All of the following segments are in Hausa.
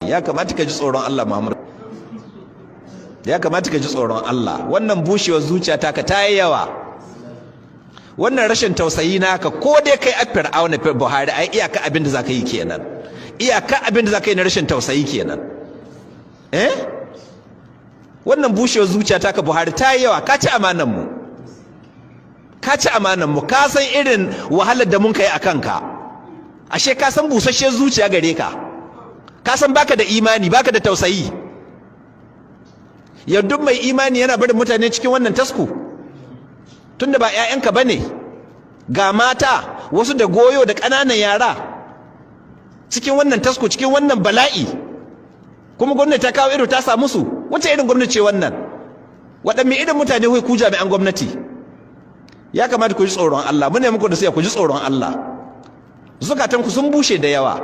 ya kamata ka ji tsoron Allah Muhammad, ya kamata ka ji tsoron Allah. wannan bushewar zuciya ta ka tayi yawa, wannan rashin tausayi naka, ko dai kai a Fir'auna Buhari ai iyaka abin da zaka yi kenan, iyaka abin da zaka yi na rashin tausayi kenan. Wannan bushewar zuciya ta ka Buhari tayi yawa, ka ci amanan mu, ka ci amanan mu, ka san irin wahalar da mun kai akan ka, ashe ka san busasshiyar zuciya gare ka, ka san baka da imani, baka da tausayi. Yadda mai imani yana barin mutane cikin wannan tasku, tunda ba 'ya'yanka bane, ga mata wasu da goyo da ƙananan yara cikin wannan tasku, cikin wannan bala'i, kuma gwamnati ta kawo ido ta samu su. Wace irin gwamnati ce wannan? Waɗanne irin mutane ku jami'an gwamnati? Ya kamata ku ji tsoron Allah, mu ne muku da sai ku ji tsoron Allah. Zukatanku sun bushe da yawa.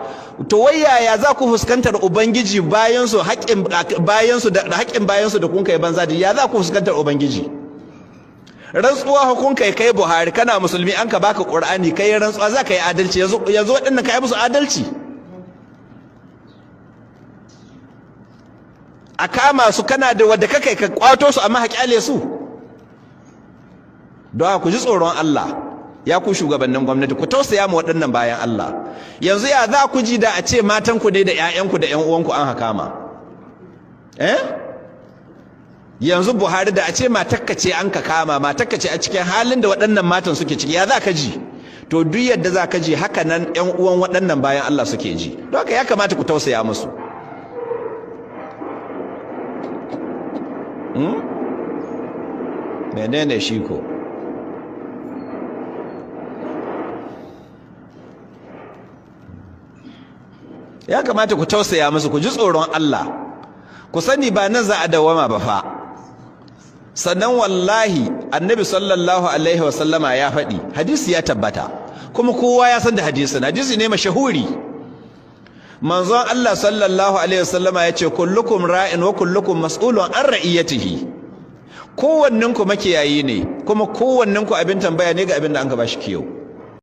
To wai yaya za ku fuskantar ubangiji bayan su haƙƙin bayan su da kun kai banza da ya za ku fuskantar ubangiji? Rantsuwa kun kai Buhari, kana musulmi, an ka baka Qur'ani, kai rantsuwa za ka yi adalci, yanzu waɗannan ka yi musu adalci? A kama su kana da wadda kakai ka kwato su amma haƙyale su? Don ku ji tsoron Allah ya ku shugabannin gwamnati, ku tausaya mu waɗannan bayan Allah. Yanzu ya za ku ji da a ce matanku ne da 'ya'yanku da 'yan uwanku an hakama? Yanzu Buhari da a ce matakka ce an ka kama, matakka ce a cikin halin da waɗannan matan suke ciki, ya za ka ji? To duk yadda za ka ji haka nan 'yan uwan waɗannan bayan Allah suke ji. Don haka ya kamata ku tausaya musu. Menene shi ko? Ya kamata ku tausaya musu, ku ji tsoron Allah, ku sani ba nan za a dawama ba fa. Sannan wallahi annabi sallallahu alaihi wasallama ya faɗi, hadisi ya tabbata, kuma kowa ya san da hadisin, hadisi ne mashahuri. Manzon Allah sallallahu alaihi wasallama ya ce kullukum ra'in wa kullukum mas'ulun an ra'iyatihi. Kowanninku makiyayi ne, kuma kowanninku abin tambaya ne ga abin da an ka bashi kiyo.